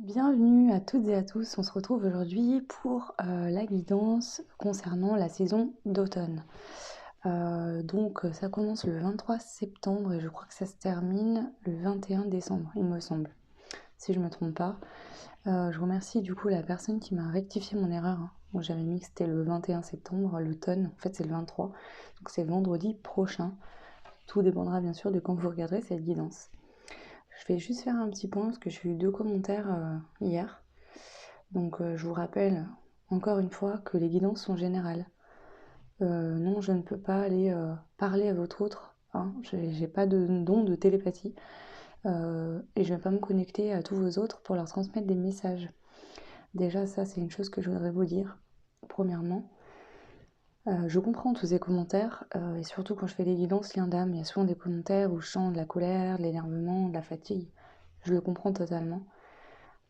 Bienvenue à toutes et à tous, on se retrouve aujourd'hui pour la guidance concernant la saison d'automne. Ça commence le 23 septembre et je crois que ça se termine le 21 décembre, il me semble, si je ne me trompe pas. Je remercie du coup la personne qui m'a rectifié mon erreur, hein. Moi j'avais mis que c'était le 21 septembre, l'automne, en fait c'est le 23, donc c'est vendredi prochain. Tout dépendra bien sûr de quand vous regarderez cette guidance. Je vais juste faire un petit point parce que j'ai eu 2 commentaires hier. Je vous rappelle encore une fois que les guidances sont générales. Non, je ne peux pas aller parler à votre autre, hein. J'ai pas de don de télépathie et je ne vais pas me connecter à tous vos autres pour leur transmettre des messages. Déjà, ça, c'est une chose que je voudrais vous dire, premièrement. Je comprends tous ces commentaires et surtout quand je fais des guidances lien d'âme, il y a souvent des commentaires où je sens de la colère, de l'énervement, de la fatigue. Je le comprends totalement.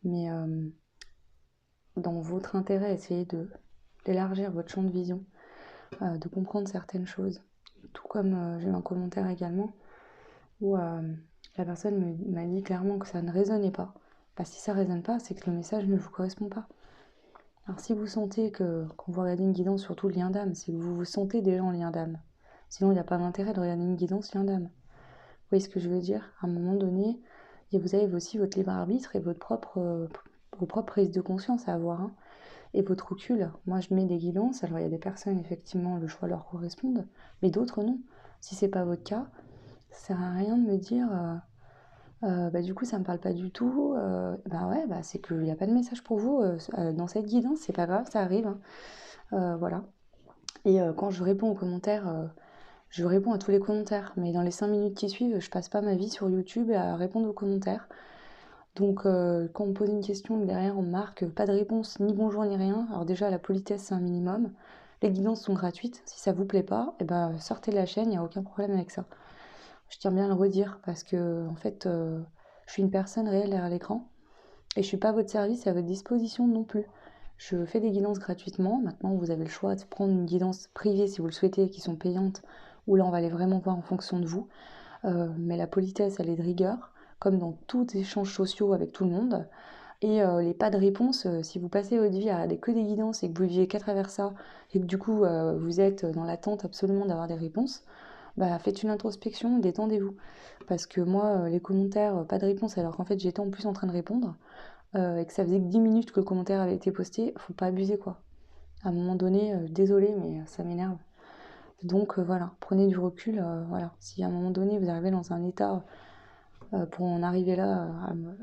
Mais dans votre intérêt, essayez d'élargir votre champ de vision, de comprendre certaines choses. Tout comme j'ai eu un commentaire également où la personne m'a dit clairement que ça ne résonnait pas. Bah, si ça ne résonne pas, c'est que le message ne vous correspond pas. Alors si vous sentez que quand vous regardez une guidance, surtout le lien d'âme, c'est que vous vous sentez déjà en lien d'âme. Sinon, il n'y a pas d'intérêt de regarder une guidance lien d'âme. Vous voyez ce que je veux dire? À un moment donné, vous avez aussi votre libre arbitre et vos propres prises de conscience à avoir, hein. Et votre recul, moi je mets des guidances, alors il y a des personnes, effectivement, le choix leur correspond, mais d'autres non. Si c'est pas votre cas, ça sert à rien de me dire bah du coup ça me parle pas du tout. Bah ouais, bah c'est qu'il n'y a pas de message pour vous dans cette guidance, c'est pas grave, ça arrive, hein. Voilà. Et quand je réponds aux commentaires, je réponds à tous les commentaires, mais dans les 5 minutes qui suivent, je passe pas ma vie sur YouTube à répondre aux commentaires. Quand on me pose une question, derrière on marque pas de réponse, ni bonjour, ni rien. Alors déjà, la politesse, c'est un minimum. Les guidances sont gratuites. Si ça vous plaît pas, eh ben, sortez de la chaîne, il n'y a aucun problème avec ça. Je tiens bien à le redire parce que, en fait, je suis une personne réelle derrière l'écran et je suis pas à votre service et à votre disposition non plus. Je fais des guidances gratuitement. Maintenant, vous avez le choix de prendre une guidance privée si vous le souhaitez, qui sont payantes, ou là, on va aller vraiment voir en fonction de vous. Mais la politesse, elle est de rigueur, comme dans tous échanges sociaux avec tout le monde. Et les pas de réponse, si vous passez votre vie à regarder que des guidances et que vous vivez qu'à travers ça, et que du coup vous êtes dans l'attente absolument d'avoir des réponses, bah faites une introspection, détendez-vous. Parce que moi, les commentaires, pas de réponse, alors qu'en fait j'étais en plus en train de répondre, et que ça faisait que 10 minutes que le commentaire avait été posté, faut pas abuser quoi. À un moment donné, désolé, mais ça m'énerve. Voilà, prenez du recul, voilà. Si à un moment donné vous arrivez dans un état pour en arriver là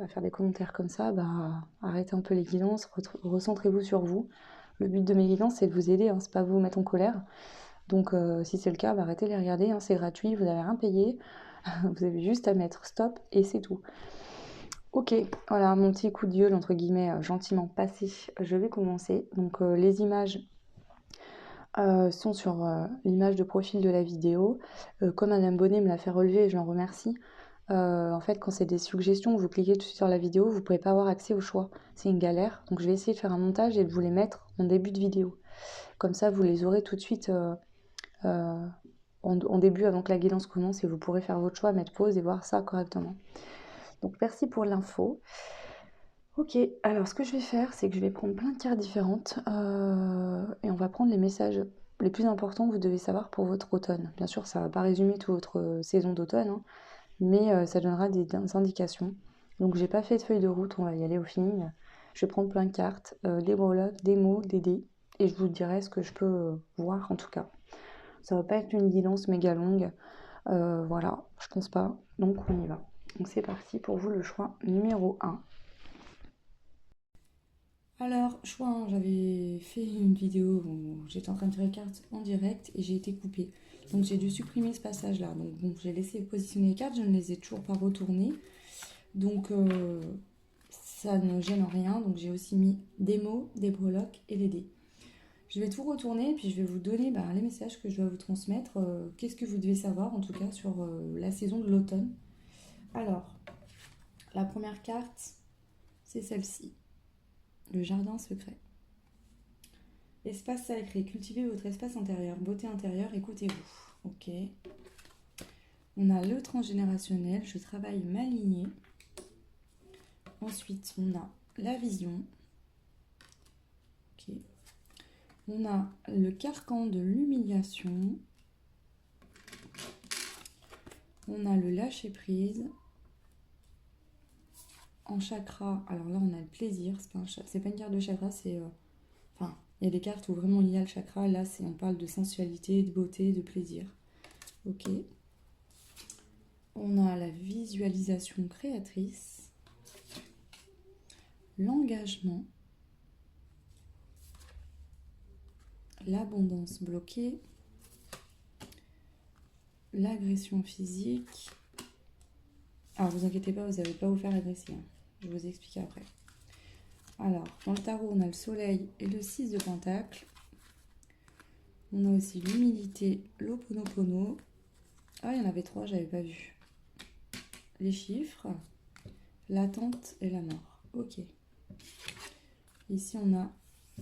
à faire des commentaires comme ça, bah, arrêtez un peu les guidances, recentrez-vous sur vous. Le but de mes guidances, c'est de vous aider, hein, c'est pas vous mettre en colère. Si c'est le cas, bah, arrêtez de les regarder, hein, c'est gratuit, vous n'avez rien payé. Vous avez juste à mettre stop et c'est tout. Ok, voilà mon petit coup de gueule, entre guillemets, gentiment passé. Je vais commencer. Les images sont sur l'image de profil de la vidéo. Comme Madame Bonnet me l'a fait relever, je l'en remercie. En fait, quand c'est des suggestions, vous cliquez tout de suite sur la vidéo, vous ne pouvez pas avoir accès au choix. C'est une galère. Donc je vais essayer de faire un montage et de vous les mettre en début de vidéo. Comme ça, vous les aurez tout de suite euh, en début avant que la guidance commence et vous pourrez faire votre choix, mettre pause et voir ça correctement. Donc merci pour l'info. Ok, alors ce que je vais faire, c'est que je vais prendre plein de cartes différentes et on va prendre les messages les plus importants que vous devez savoir pour votre automne. Bien sûr, ça ne va pas résumer toute votre saison d'automne, hein, mais ça donnera des indications. Donc j'ai pas fait de feuille de route, on va y aller au feeling. Je vais prendre plein de cartes, des breloques, des mots, des dés, et je vous dirai ce que je peux voir en tout cas. Ça va pas être une guidance méga longue, voilà, je pense pas, donc on y va. Donc c'est parti pour vous le choix numéro 1. Alors, choix 1, j'avais fait une vidéo où j'étais en train de faire les cartes en direct et j'ai été coupée. Donc j'ai dû supprimer ce passage-là. Donc bon, j'ai laissé positionner les cartes, je ne les ai toujours pas retournées. Donc ça ne gêne rien. Donc j'ai aussi mis des mots, des breloques et des dés. Je vais tout retourner et puis je vais vous donner les messages que je dois vous transmettre. Qu'est-ce que vous devez savoir en tout cas sur la saison de l'automne. Alors, la première carte, c'est celle-ci. Le jardin secret. Espace sacré, cultivez votre espace intérieur. Beauté intérieure, écoutez-vous. Ok. On a le transgénérationnel, je travaille ma lignée. Ensuite, on a la vision. Ok. On a le carcan de l'humiliation. On a le lâcher prise. En chakra, alors là on a le plaisir, c'est pas une carte de chakra, c'est... Enfin, il y a des cartes où vraiment il y a le chakra, là on parle de sensualité, de beauté, de plaisir. Ok. On a la visualisation créatrice, l'engagement, l'abondance bloquée, l'agression physique. Alors vous inquiétez pas, vous n'allez pas vous faire agresser, hein. Je vais vous expliquer après. Alors, dans le tarot, on a le soleil et le 6 de pentacle. On a aussi l'humilité, l'ho'oponopono. Ah, il y en avait 3, j'avais pas vu. Les chiffres, l'attente et la mort. Ok. Ici, on a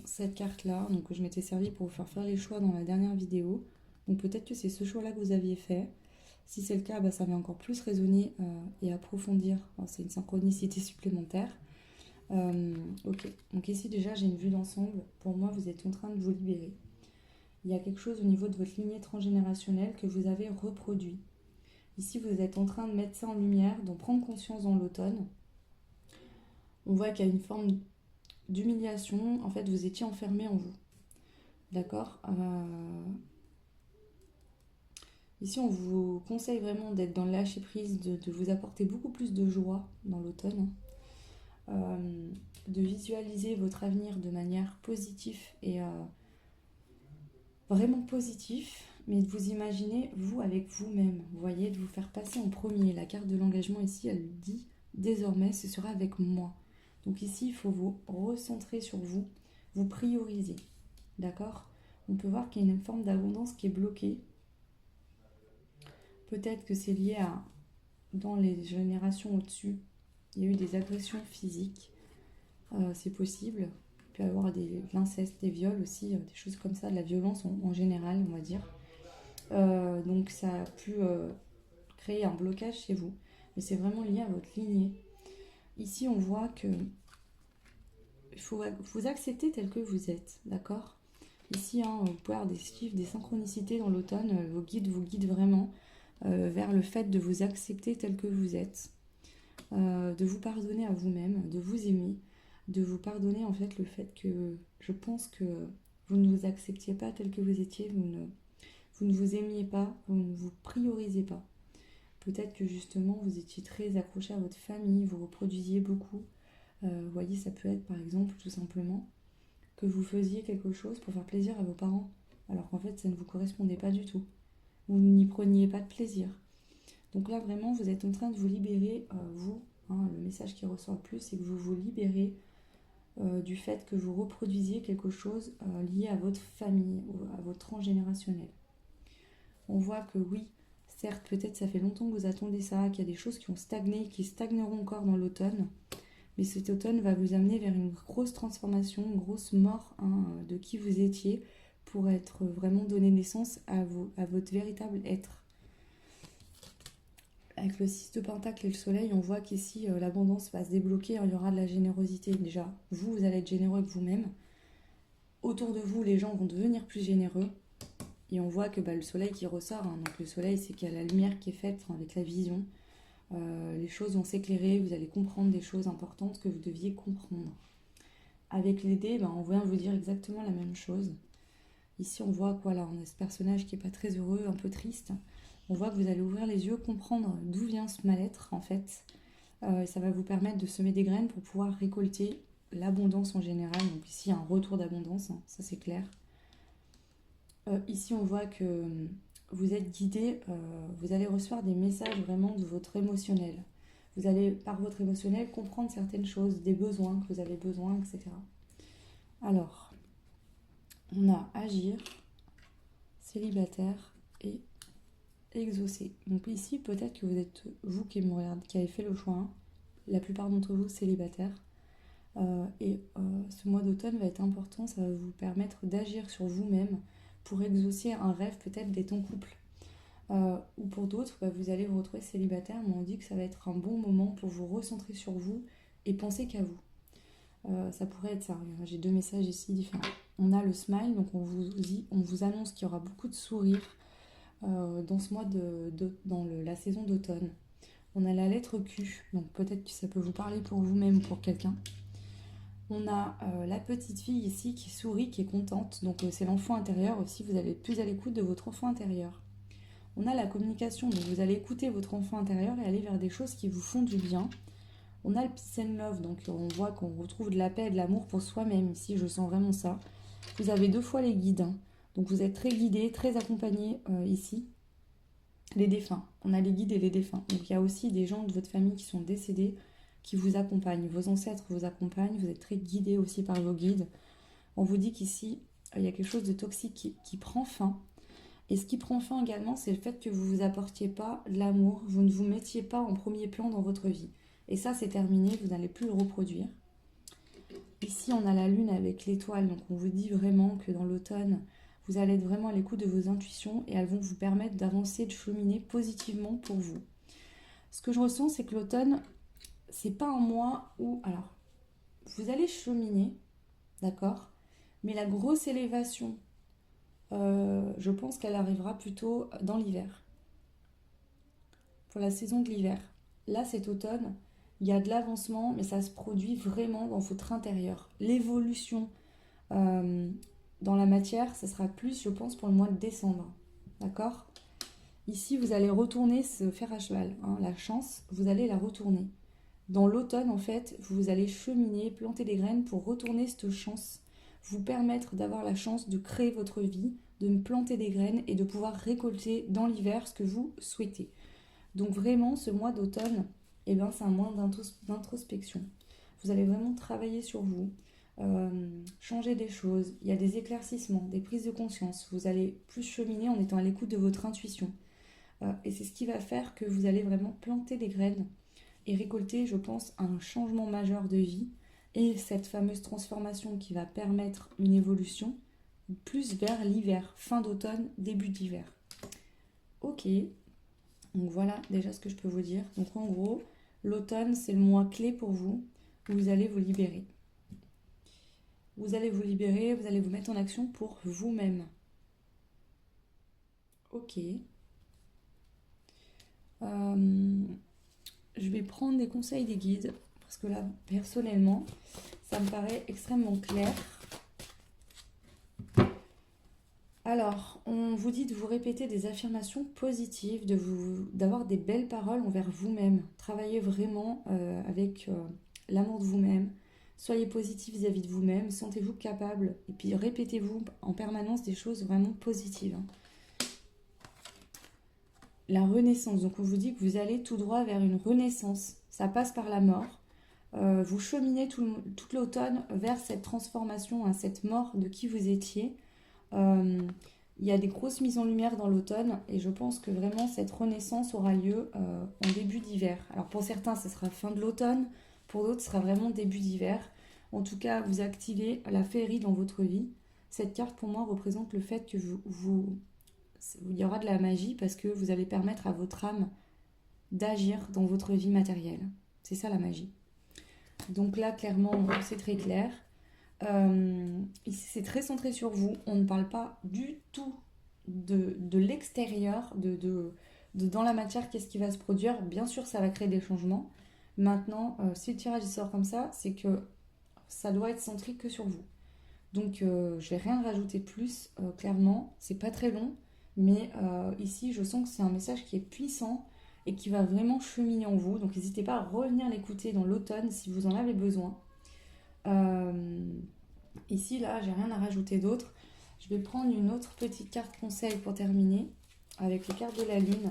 cette carte-là, donc je m'étais servi pour vous faire les choix dans la dernière vidéo. Donc peut-être que c'est ce choix-là que vous aviez fait. Si c'est le cas, bah, ça va encore plus résonner et approfondir. C'est une synchronicité supplémentaire. Ok, donc ici déjà j'ai une vue d'ensemble. Pour moi, vous êtes en train de vous libérer. Il y a quelque chose au niveau de votre lignée transgénérationnelle que vous avez reproduit. Ici, vous êtes en train de mettre ça en lumière, d'en prendre conscience dans l'automne. On voit qu'il y a une forme d'humiliation. En fait, vous étiez enfermé en vous. D'accord. Ici, on vous conseille vraiment d'être dans le lâcher-prise, de vous apporter beaucoup plus de joie dans l'automne. De visualiser votre avenir de manière positive et vraiment positif, mais de vous imaginer, vous, avec vous-même. Vous voyez, de vous faire passer en premier. La carte de l'engagement ici, elle dit, désormais, ce sera avec moi. Donc ici, il faut vous recentrer sur vous, vous prioriser. D'accord? On peut voir qu'il y a une forme d'abondance qui est bloquée. Peut-être que c'est lié à, dans les générations au-dessus, il y a eu des agressions physiques. C'est possible. Il peut y avoir de l'inceste, des viols aussi, des choses comme ça, de la violence en général, on va dire. Donc ça a pu créer un blocage chez vous. Mais c'est vraiment lié à votre lignée. Ici, on voit que il faut vous accepter tel que vous êtes, d'accord? Ici, vous pouvez avoir des chiffres, des synchronicités dans l'automne. Vos guides vous guident vraiment vers le fait de vous accepter tel que vous êtes. De vous pardonner à vous-même, de vous aimer, de vous pardonner en fait le fait que je pense que vous ne vous acceptiez pas tel que vous étiez, vous ne vous aimiez pas, vous ne vous priorisez pas. Peut-être que justement vous étiez très accroché à votre famille, vous reproduisiez beaucoup. Vous voyez, ça peut être par exemple tout simplement que vous faisiez quelque chose pour faire plaisir à vos parents, alors qu'en fait ça ne vous correspondait pas du tout. Vous n'y preniez pas de plaisir. Donc là vraiment vous êtes en train de vous libérer, vous, le message qui ressort le plus, c'est que vous vous libérez du fait que vous reproduisiez quelque chose lié à votre famille, à votre transgénérationnel. On voit que oui, certes, peut-être ça fait longtemps que vous attendez ça, qu'il y a des choses qui ont stagné, qui stagneront encore dans l'automne, mais cet automne va vous amener vers une grosse transformation, une grosse mort de qui vous étiez pour être vraiment donné naissance à votre véritable être. Avec le 6 de pentacle et le soleil, on voit qu'ici l'abondance va se débloquer, il y aura de la générosité déjà. Vous allez être généreux avec vous-même. Autour de vous, les gens vont devenir plus généreux. Et on voit que le soleil qui ressort, donc le soleil c'est qu'il y a la lumière qui est faite avec la vision. Les choses vont s'éclairer, vous allez comprendre des choses importantes que vous deviez comprendre. Avec les dés, on vient vous dire exactement la même chose. Ici on voit quoi là, on a ce personnage qui est pas très heureux, un peu triste. On voit que vous allez ouvrir les yeux, comprendre d'où vient ce mal-être en fait. Ça va vous permettre de semer des graines pour pouvoir récolter l'abondance en général. Donc ici un retour d'abondance, ça c'est clair. Ici on voit que vous êtes guidé, vous allez recevoir des messages vraiment de votre émotionnel. Vous allez par votre émotionnel comprendre certaines choses, des besoins que vous avez besoin, etc. Alors, on a agir, célibataire et exaucer. Donc ici peut-être que vous êtes, vous qui me regardez, qui avez fait le choix, la plupart d'entre vous célibataires. Ce mois d'automne va être important, ça va vous permettre d'agir sur vous-même pour exaucer un rêve peut-être d'être en couple. Ou pour d'autres, vous allez vous retrouver célibataire, mais on dit que ça va être un bon moment pour vous recentrer sur vous et penser qu'à vous. Ça pourrait être ça. J'ai deux messages ici différents. On a le smile, donc on vous annonce qu'il y aura beaucoup de sourires dans ce mois dans la saison d'automne. On a la lettre Q, donc peut-être que ça peut vous parler pour vous-même ou pour quelqu'un. On a la petite fille ici qui sourit, qui est contente, donc c'est l'enfant intérieur aussi, vous allez être plus à l'écoute de votre enfant intérieur. On a la communication, donc vous allez écouter votre enfant intérieur et aller vers des choses qui vous font du bien. On a le peace and love, donc on voit qu'on retrouve de la paix et de l'amour pour soi-même ici, je sens vraiment ça. Vous avez 2 fois les guides, hein. Donc vous êtes très guidé, très accompagné ici. Les défunts, on a les guides et les défunts. Donc il y a aussi des gens de votre famille qui sont décédés, qui vous accompagnent. Vos ancêtres vous accompagnent, vous êtes très guidés aussi par vos guides. On vous dit qu'ici, il y a quelque chose de toxique qui prend fin. Et ce qui prend fin également, c'est le fait que vous ne vous apportiez pas de l'amour, vous ne vous mettiez pas en premier plan dans votre vie. Et ça, c'est terminé, vous n'allez plus le reproduire. Ici, on a la lune avec l'étoile, donc on vous dit vraiment que dans l'automne, vous allez être vraiment à l'écoute de vos intuitions et elles vont vous permettre d'avancer, de cheminer positivement pour vous. Ce que je ressens, c'est que l'automne, c'est pas un mois où... Alors, vous allez cheminer, d'accord? Mais la grosse élévation, je pense qu'elle arrivera plutôt dans l'hiver, pour la saison de l'hiver. Là, cet automne, il y a de l'avancement, mais ça se produit vraiment dans votre intérieur. L'évolution dans la matière, ça sera plus, je pense, pour le mois de décembre. D'accord? Ici, vous allez retourner ce fer à cheval, hein, la chance, vous allez la retourner. Dans l'automne, en fait, vous allez cheminer, planter des graines pour retourner cette chance, vous permettre d'avoir la chance de créer votre vie, de planter des graines et de pouvoir récolter dans l'hiver ce que vous souhaitez. Donc vraiment, ce mois d'automne, eh ben, c'est un mois d'introspection. Vous allez vraiment travailler sur vous, changer des choses. Il y a des éclaircissements, des prises de conscience. Vous allez plus cheminer en étant à l'écoute de votre intuition. Et c'est ce qui va faire que vous allez vraiment planter des graines et récolter, je pense, un changement majeur de vie et cette fameuse transformation qui va permettre une évolution plus vers l'hiver, fin d'automne, début d'hiver. Ok, donc voilà déjà ce que je peux vous dire. Donc en gros, l'automne, c'est le mois clé pour vous où vous allez vous libérer. Vous allez vous libérer, vous allez vous mettre en action pour vous-même. Ok. Je vais prendre des conseils des guides parce que là, personnellement, ça me paraît extrêmement clair. Alors, on vous dit de vous répéter des affirmations positives, d'avoir des belles paroles envers vous-même. Travaillez vraiment avec l'amour de vous-même. Soyez positif vis-à-vis de vous-même. Sentez-vous capable. Et puis répétez-vous en permanence des choses vraiment positives. La renaissance. Donc on vous dit que vous allez tout droit vers une renaissance. Ça passe par la mort. Vous cheminez toute l'automne vers cette transformation, hein, cette mort de qui vous étiez. Il y a des grosses mises en lumière dans l'automne et je pense que vraiment cette renaissance aura lieu en début d'hiver. Alors pour certains, ce sera fin de l'automne, pour d'autres, ce sera vraiment début d'hiver. En tout cas, vous activez la féerie dans votre vie. Cette carte, pour moi, représente le fait que il y aura de la magie parce que vous allez permettre à votre âme d'agir dans votre vie matérielle. C'est ça la magie. Donc là, clairement, c'est très clair. Ici, c'est très centré sur vous. On ne parle pas du tout de l'extérieur, dans la matière, qu'est-ce qui va se produire. Bien sûr, ça va créer des changements. Maintenant, si le tirage il sort comme ça, c'est que ça doit être centré que sur vous. Donc, je vais rien rajouter de plus. Clairement, c'est pas très long. Mais ici, je sens que c'est un message qui est puissant et qui va vraiment cheminer en vous. Donc, n'hésitez pas à revenir l'écouter dans l'automne si vous en avez besoin. Ici, là, j'ai rien à rajouter d'autre. Je vais prendre une autre petite carte conseil pour terminer avec les cartes de la lune.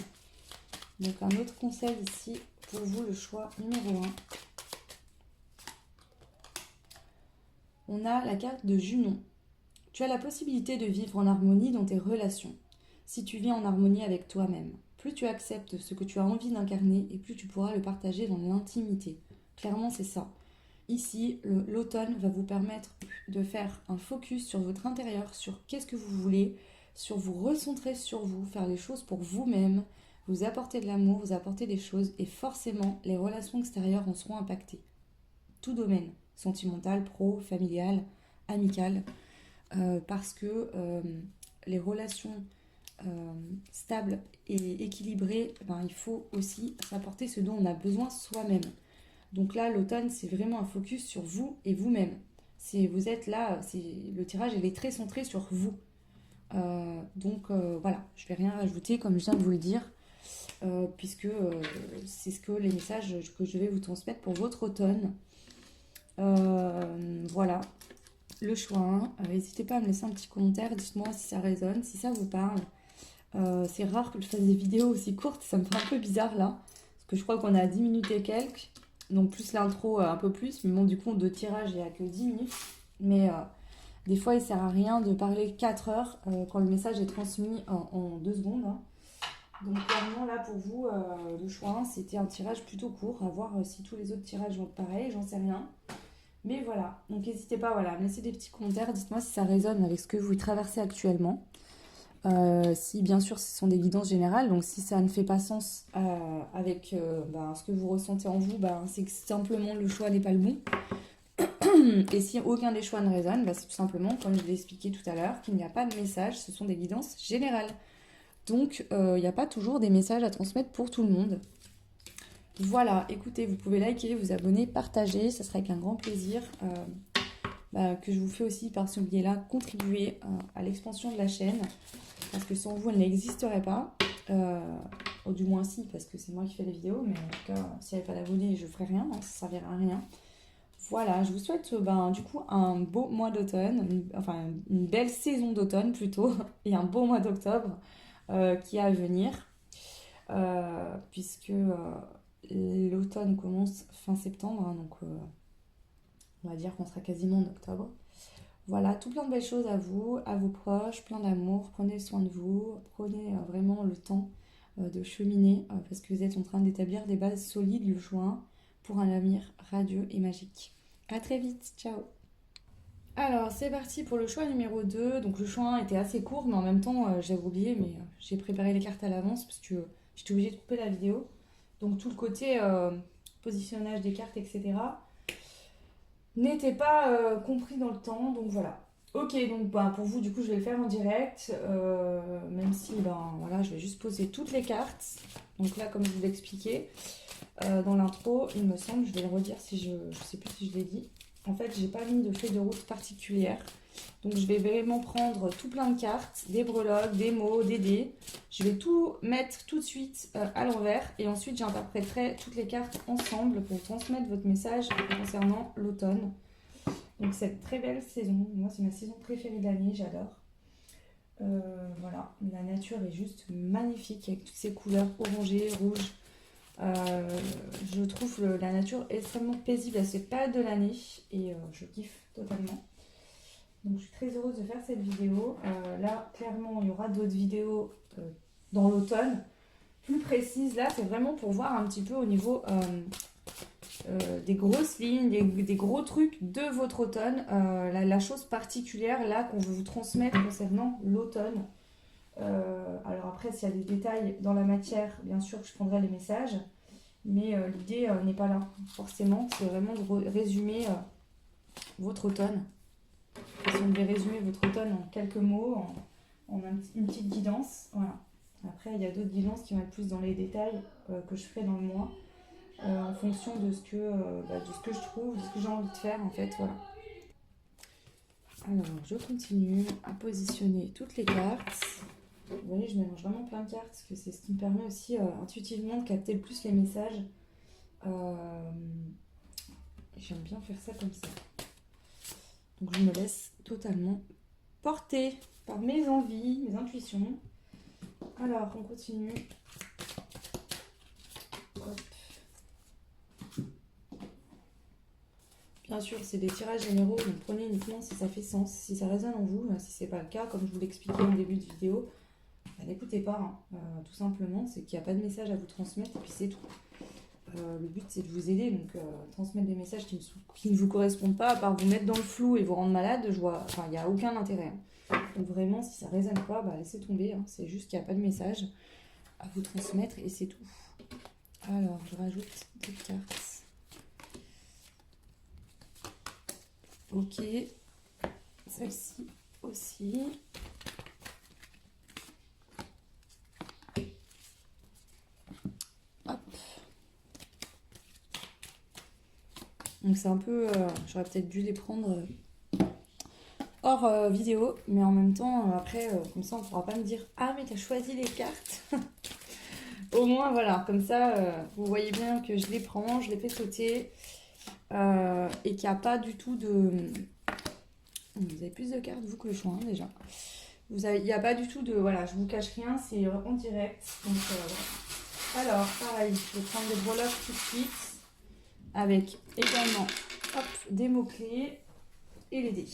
Donc, un autre conseil ici pour vous, le choix numéro 1. On a la carte de Junon. Tu as la possibilité de vivre en harmonie dans tes relations. Si tu vis en harmonie avec toi-même, plus tu acceptes ce que tu as envie d'incarner et plus tu pourras le partager dans l'intimité. Clairement, c'est ça. Ici, l'automne va vous permettre de faire un focus sur votre intérieur, sur qu'est-ce que vous voulez, sur vous recentrer sur vous, faire les choses pour vous-même, vous apporter de l'amour, vous apporter des choses et forcément, les relations extérieures en seront impactées. Tout domaine, sentimentale, pro, familiale, amicale, parce que les relations stables et équilibrées, ben, il faut aussi s'apporter ce dont on a besoin soi-même. Donc là, l'automne, c'est vraiment un focus sur vous et vous-même. Vous êtes là, le tirage, il est très centré sur vous. Voilà, je vais rien rajouter comme je viens de vous le dire, puisque c'est ce que les messages que je vais vous transmettre pour votre automne. Voilà, le choix. N'hésitez pas à me laisser un petit commentaire, dites-moi si ça résonne, si ça vous parle. C'est rare que je fasse des vidéos aussi courtes, ça me fait un peu bizarre là, parce que je crois qu'on est à 10 minutes et quelques, donc plus l'intro un peu plus, mais bon du coup de tirage il n'y a que 10 minutes, mais des fois il sert à rien de parler 4 heures quand le message est transmis en 2 secondes. Hein. Donc clairement là pour vous, le choix 1 c'était un tirage plutôt court, à voir si tous les autres tirages vont être pareils, j'en sais rien. Mais voilà, donc n'hésitez pas voilà, à me laisser des petits commentaires, dites-moi si ça résonne avec ce que vous traversez actuellement. Si bien sûr ce sont des guidances générales, donc si ça ne fait pas sens avec ce que vous ressentez en vous, c'est que simplement le choix n'est pas le bon. Et si aucun des choix ne résonne, c'est tout simplement, comme je l'ai expliqué tout à l'heure, qu'il n'y a pas de message, ce sont des guidances générales. Donc il n'y a pas toujours des messages à transmettre pour tout le monde. Voilà, écoutez, vous pouvez liker, vous abonner, partager, ça sera avec un grand plaisir que je vous fais aussi par ce biais-là contribuer à l'expansion de la chaîne. Parce que sans vous, elle n'existerait pas. Ou du moins si, parce que c'est moi qui fais les vidéos. Mais en tout cas, s'il n'y avait pas d'abonnés, je ne ferais rien. Hein, ça ne servirait à rien. Voilà, je vous souhaite du coup un beau mois d'automne. Une belle saison d'automne plutôt. Et un beau mois d'octobre qui est à venir. Puisque l'automne commence fin septembre. Hein, donc on va dire qu'on sera quasiment en octobre. Voilà, tout plein de belles choses à vous, à vos proches, plein d'amour, prenez soin de vous, prenez vraiment le temps de cheminer parce que vous êtes en train d'établir des bases solides le juin pour un avenir radieux et magique. À très vite, ciao. Alors c'est parti pour le choix numéro 2, donc le choix 1 était assez court mais en même temps j'avais oublié mais j'ai préparé les cartes à l'avance parce que j'étais obligée de couper la vidéo. Donc tout le côté positionnage des cartes etc. n'était pas compris dans le temps, donc voilà. Ok, donc pour vous, du coup, je vais le faire en direct, même si, voilà, je vais juste poser toutes les cartes. Donc là, comme je vous l'ai expliqué dans l'intro, il me semble, je vais le redire si je sais plus si je l'ai dit. En fait, j'ai pas mis de feuille de route particulière. Donc je vais vraiment prendre tout plein de cartes, des breloques, des mots, des dés. Je vais tout mettre tout de suite à l'envers et ensuite j'interpréterai toutes les cartes ensemble pour transmettre votre message concernant l'automne. Donc cette très belle saison, moi c'est ma saison préférée de l'année, j'adore. Voilà, la nature est juste magnifique avec toutes ces couleurs orangées, rouges. Je trouve la nature extrêmement paisible à cette période de l'année et je kiffe totalement. Donc je suis très heureuse de faire cette vidéo. Là, clairement, il y aura d'autres vidéos dans l'automne. Plus précises, là, c'est vraiment pour voir un petit peu au niveau des grosses lignes, des gros trucs de votre automne. La chose particulière, là, qu'on veut vous transmettre concernant l'automne. Alors après, s'il y a des détails dans la matière, bien sûr que je prendrai les messages. Mais l'idée n'est pas là, forcément. C'est vraiment de résumer votre automne. Si on devait résumer votre automne en quelques mots, en une petite guidance, voilà. Après, il y a d'autres guidances qui vont être plus dans les détails que je ferai dans le mois, en fonction de ce que je trouve, de ce que j'ai envie de faire, en fait, voilà. Alors, je continue à positionner toutes les cartes. Vous voyez, je mélange vraiment plein de cartes, parce que c'est ce qui me permet aussi intuitivement de capter le plus les messages. J'aime bien faire ça comme ça. Donc je me laisse totalement porter par mes envies, mes intuitions. Alors on continue. Hop. Bien sûr c'est des tirages généraux, donc prenez uniquement si ça fait sens, si ça résonne en vous. Si c'est pas le cas, comme je vous l'expliquais en début de vidéo, n'écoutez pas. Tout simplement, c'est qu'il n'y a pas de message à vous transmettre et puis c'est tout. Le but c'est de vous aider, donc transmettre des messages qui ne vous correspondent pas, à part vous mettre dans le flou et vous rendre malade, il n'y a aucun intérêt. Donc vraiment, si ça ne résonne pas, laissez tomber, hein. C'est juste qu'il n'y a pas de message à vous transmettre et c'est tout. Alors, je rajoute des cartes. Ok. Celle-ci aussi. Hop. Donc c'est un peu... j'aurais peut-être dû les prendre hors vidéo, mais en même temps, après, comme ça, on pourra pas me dire «Ah, mais t'as choisi les cartes!» Au moins, voilà, comme ça, vous voyez bien que je les prends, je les fais sauter, et qu'il n'y a pas du tout de... Vous avez plus de cartes, vous, que le choix, hein, déjà. Il n'y a pas du tout de... Voilà, je vous cache rien, c'est en direct. Donc, voilà. Alors, pareil, je vais prendre des breloques tout de suite, avec également, hop, des mots-clés et les dés.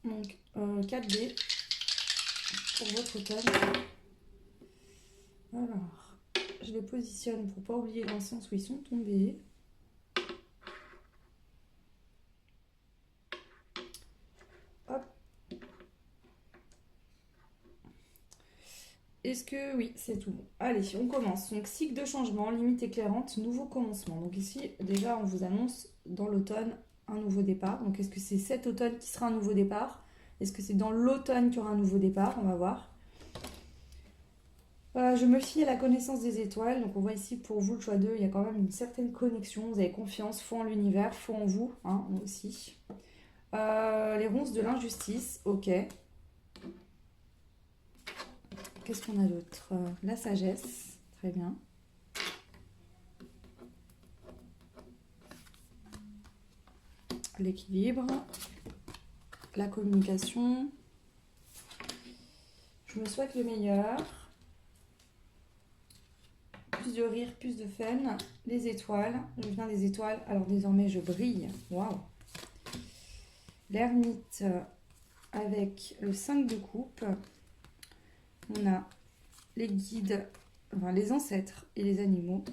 Donc, 4 dés pour votre automne. Alors, je les positionne pour pas oublier dans le sens où ils sont tombés. Hop. Est-ce que... Oui, c'est tout bon. Allez, on commence. Donc, cycle de changement, limite éclairante, nouveau commencement. Donc ici, déjà, on vous annonce dans l'automne un nouveau départ. Donc, est-ce que c'est cet automne qui sera un nouveau départ? Est-ce que c'est dans l'automne qu'il y aura un nouveau départ? On va voir. Je me fie à la connaissance des étoiles. Donc, on voit ici, pour vous, le choix 2, il y a quand même une certaine connexion. Vous avez confiance, foi en l'univers, foi en vous, hein, moi aussi. Les ronces de l'injustice, ok. Qu'est-ce qu'on a d'autre? La sagesse, très bien. L'équilibre, la communication. Je me souhaite le meilleur. Plus de rire, plus de fun. Les étoiles, je viens des étoiles, alors désormais je brille. Waouh! L'ermite avec le 5 de coupe. On a les guides, enfin les ancêtres et les animaux.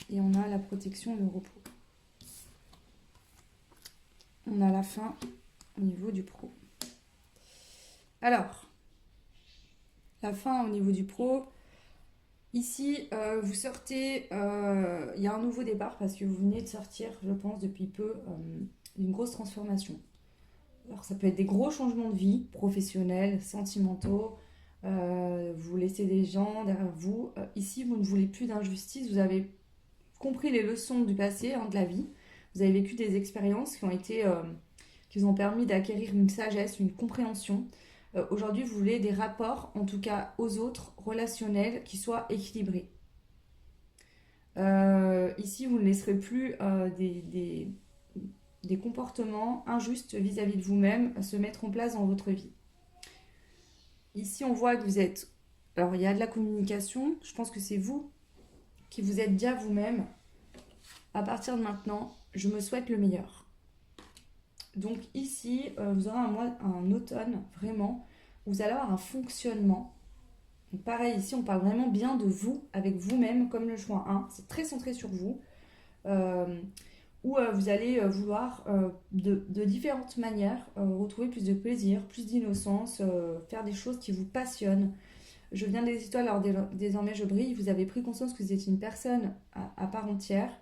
Et on a la protection et le repos. On a la fin au niveau du pro. Alors, la fin au niveau du pro. Ici, vous sortez, il y a un nouveau départ parce que vous venez de sortir, je pense, depuis peu, d'une grosse transformation. Alors, ça peut être des gros changements de vie, professionnels, sentimentaux. Vous laissez des gens derrière vous. Ici, vous ne voulez plus d'injustice. Vous avez compris les leçons du passé, hein, de la vie. Vous avez vécu des expériences qui vous ont permis d'acquérir une sagesse, une compréhension. Aujourd'hui, vous voulez des rapports, en tout cas aux autres, relationnels, qui soient équilibrés. Ici, vous ne laisserez plus des comportements injustes vis-à-vis de vous-même se mettre en place dans votre vie. Ici, on voit que vous êtes... Alors, il y a de la communication. Je pense que c'est vous qui vous êtes dit à vous-même, à partir de maintenant, je me souhaite le meilleur. Donc ici, vous aurez un automne, vraiment, où vous allez avoir un fonctionnement. Donc pareil, ici, on parle vraiment bien de vous, avec vous-même, comme le choix 1. C'est très centré sur vous. Où vous allez vouloir, de différentes manières, retrouver plus de plaisir, plus d'innocence, faire des choses qui vous passionnent. Je viens des étoiles, alors désormais je brille. Vous avez pris conscience que vous êtes une personne à part entière,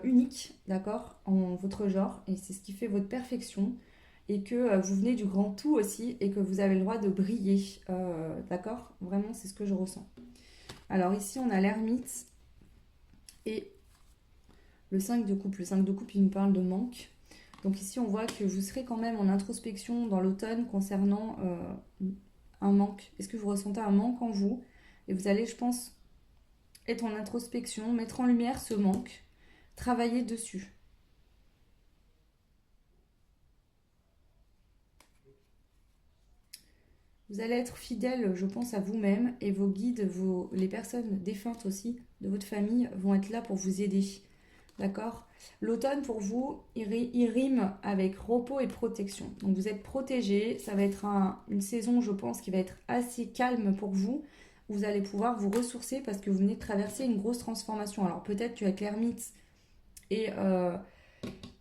unique, d'accord, en votre genre, et c'est ce qui fait votre perfection, et que vous venez du grand tout aussi, et que vous avez le droit de briller, d'accord. Vraiment, c'est ce que je ressens. Alors ici, on a l'ermite et le 5 de coupe. Le 5 de coupe, il nous parle de manque. Donc ici, on voit que vous serez quand même en introspection dans l'automne concernant un manque. Est-ce que vous ressentez un manque en vous? Et vous allez, je pense, être en introspection, mettre en lumière ce manque, travailler dessus. Vous allez être fidèle, je pense, à vous-même, et vos guides, les personnes défuntes aussi de votre famille vont être là pour vous aider. D'accord? L'automne, pour vous, il rime avec repos et protection. Donc vous êtes protégé. Ça va être une saison, je pense, qui va être assez calme pour vous. Vous allez pouvoir vous ressourcer parce que vous venez de traverser une grosse transformation. Alors peut-être qu'avec l'ermite et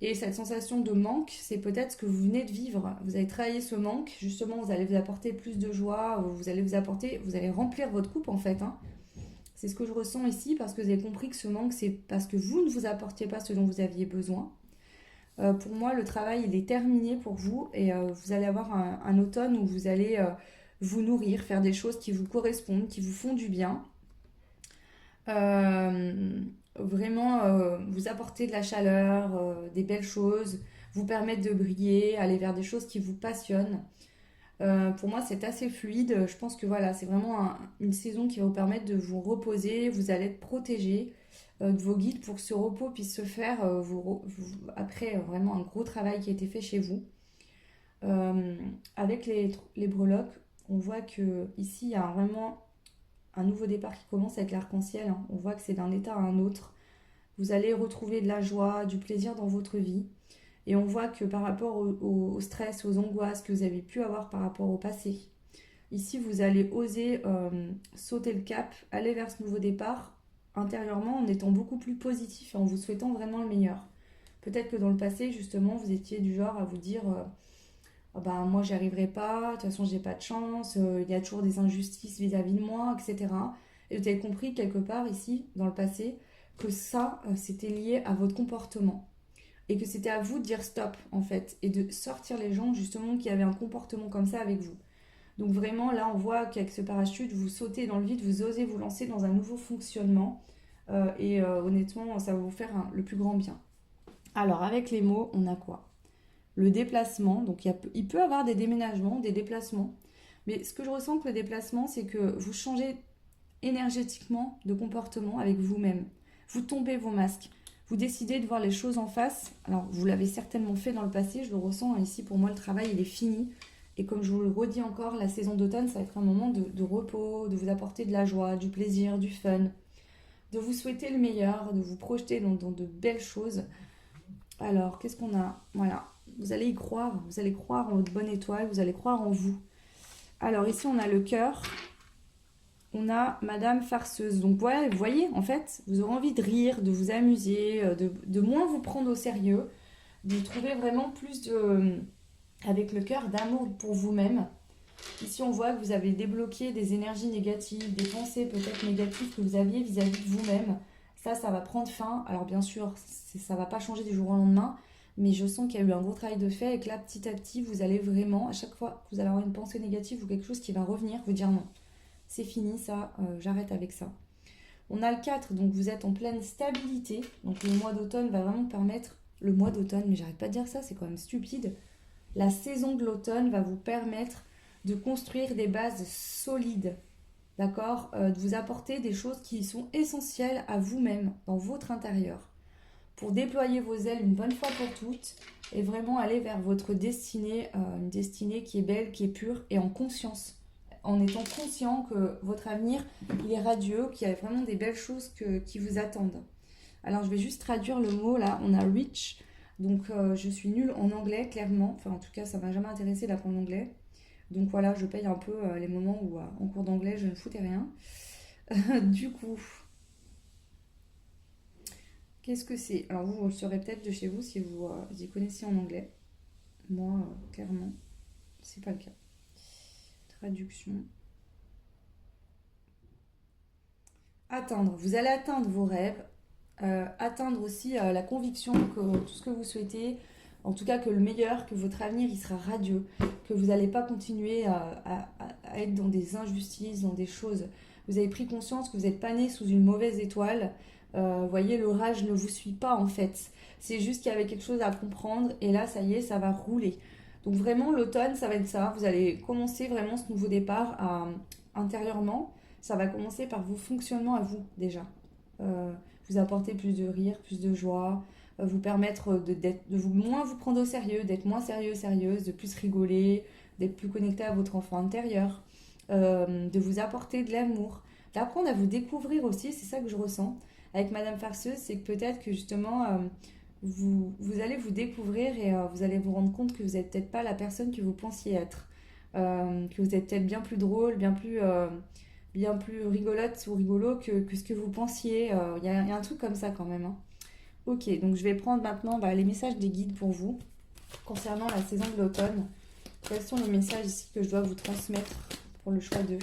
Et cette sensation de manque, c'est peut-être ce que vous venez de vivre. Vous avez travaillé ce manque, justement, vous allez vous apporter plus de joie, vous allez remplir votre coupe en fait, hein. C'est ce que je ressens ici parce que vous avez compris que ce manque, c'est parce que vous ne vous apportiez pas ce dont vous aviez besoin. Pour moi, le travail, il est terminé pour vous et vous allez avoir un automne où vous allez vous nourrir, faire des choses qui vous correspondent, qui vous font du bien. Euh, Vraiment vous apporter de la chaleur, des belles choses, vous permettre de briller, aller vers des choses qui vous passionnent. Pour moi, c'est assez fluide. Je pense que voilà, c'est vraiment une saison qui va vous permettre de vous reposer. Vous allez être protégé de vos guides pour que ce repos puisse se faire après vraiment un gros travail qui a été fait chez vous. Euh, Avec les breloques, on voit que ici il y a vraiment un nouveau départ qui commence avec l'arc-en-ciel, hein. On voit que c'est d'un état à un autre. Vous allez retrouver de la joie, du plaisir dans votre vie. Et on voit que par rapport au stress, aux angoisses que vous avez pu avoir par rapport au passé, ici vous allez oser sauter le cap, aller vers ce nouveau départ intérieurement en étant beaucoup plus positif et en vous souhaitant vraiment le meilleur. Peut-être que dans le passé, justement, vous étiez du genre à vous dire ah bah, moi j'y arriverai pas, de toute façon j'ai pas de chance, il y a toujours des injustices vis-à-vis de moi, etc. Et vous avez compris quelque part ici, dans le passé, que ça, c'était lié à votre comportement et que c'était à vous de dire stop en fait et de sortir les gens justement qui avaient un comportement comme ça avec vous. Donc vraiment là on voit qu'avec ce parachute vous sautez dans le vide, vous osez vous lancer dans un nouveau fonctionnement honnêtement ça va vous faire le plus grand bien. Alors avec les mots on a quoi? Le déplacement, donc il peut y avoir des déménagements, des déplacements, mais ce que je ressens que le déplacement c'est que vous changez énergétiquement de comportement avec vous-même. Vous tombez vos masques. Vous décidez de voir les choses en face. Alors, vous l'avez certainement fait dans le passé, je le ressens. Ici, pour moi, le travail, il est fini. Et comme je vous le redis encore, la saison d'automne, ça va être un moment de repos, de vous apporter de la joie, du plaisir, du fun, de vous souhaiter le meilleur, de vous projeter dans de belles choses. Alors, qu'est-ce qu'on a? Voilà. Vous allez y croire. Vous allez croire en votre bonne étoile. Vous allez croire en vous. Alors, ici, on a le cœur. On a Madame Farceuse. Donc voilà, vous voyez, en fait, vous aurez envie de rire, de vous amuser, de moins vous prendre au sérieux, de trouver vraiment plus de, avec le cœur, d'amour pour vous-même. Ici, on voit que vous avez débloqué des énergies négatives, des pensées peut-être négatives que vous aviez vis-à-vis de vous-même. Ça va prendre fin. Alors bien sûr, ça va pas changer du jour au lendemain, mais je sens qu'il y a eu un gros travail de fait et que là, petit à petit, vous allez vraiment, à chaque fois que vous allez avoir une pensée négative ou quelque chose qui va revenir, vous dire non. C'est fini, ça, j'arrête avec ça. On a le 4, donc vous êtes en pleine stabilité. Donc le mois d'automne va vraiment permettre, le mois d'automne, mais j'arrête pas de dire ça, c'est quand même stupide. La saison de l'automne va vous permettre de construire des bases solides, d'accord, de vous apporter des choses qui sont essentielles à vous-même, dans votre intérieur, pour déployer vos ailes une bonne fois pour toutes et vraiment aller vers votre destinée, une destinée qui est belle, qui est pure et en conscience, en étant conscient que votre avenir, il est radieux, qu'il y a vraiment des belles choses qui vous attendent. Alors je vais juste traduire le mot là, on a rich, donc je suis nulle en anglais clairement, enfin en tout cas ça m'a jamais intéressé d'apprendre l'anglais. Donc voilà, je paye un peu les moments où en cours d'anglais je ne foutais rien. Du coup, qu'est-ce que c'est? Alors vous le saurez peut-être de chez vous si vous y connaissez en anglais. Moi, clairement, c'est pas le cas. Traduction. Atteindre. Vous allez atteindre vos rêves, atteindre aussi la conviction que tout ce que vous souhaitez, en tout cas que le meilleur, que votre avenir il sera radieux, que vous n'allez pas continuer à être dans des injustices, dans des choses. Vous avez pris conscience que vous n'êtes pas né sous une mauvaise étoile. Vous voyez, l'orage ne vous suit pas en fait. C'est juste qu'il y avait quelque chose à comprendre et là, ça y est, ça va rouler. Donc vraiment, l'automne, ça va être ça. Vous allez commencer vraiment ce nouveau départ intérieurement. Ça va commencer par vos fonctionnements à vous déjà. Vous apporter plus de rire, plus de joie, vous permettre de vous moins vous prendre au sérieux, d'être moins sérieux, sérieuse, de plus rigoler, d'être plus connecté à votre enfant intérieur, de vous apporter de l'amour, d'apprendre à vous découvrir aussi, c'est ça que je ressens avec Madame Farceuse, c'est que peut-être que justement vous allez vous découvrir et vous allez vous rendre compte que vous n'êtes peut-être pas la personne que vous pensiez être, que vous êtes peut-être bien plus drôle, bien plus rigolote ou rigolo que ce que vous pensiez. Il y a un truc comme ça quand même, hein. Ok, donc je vais prendre maintenant les messages des guides pour vous concernant la saison de l'automne. Quels sont les messages ici que je dois vous transmettre pour le choix 2?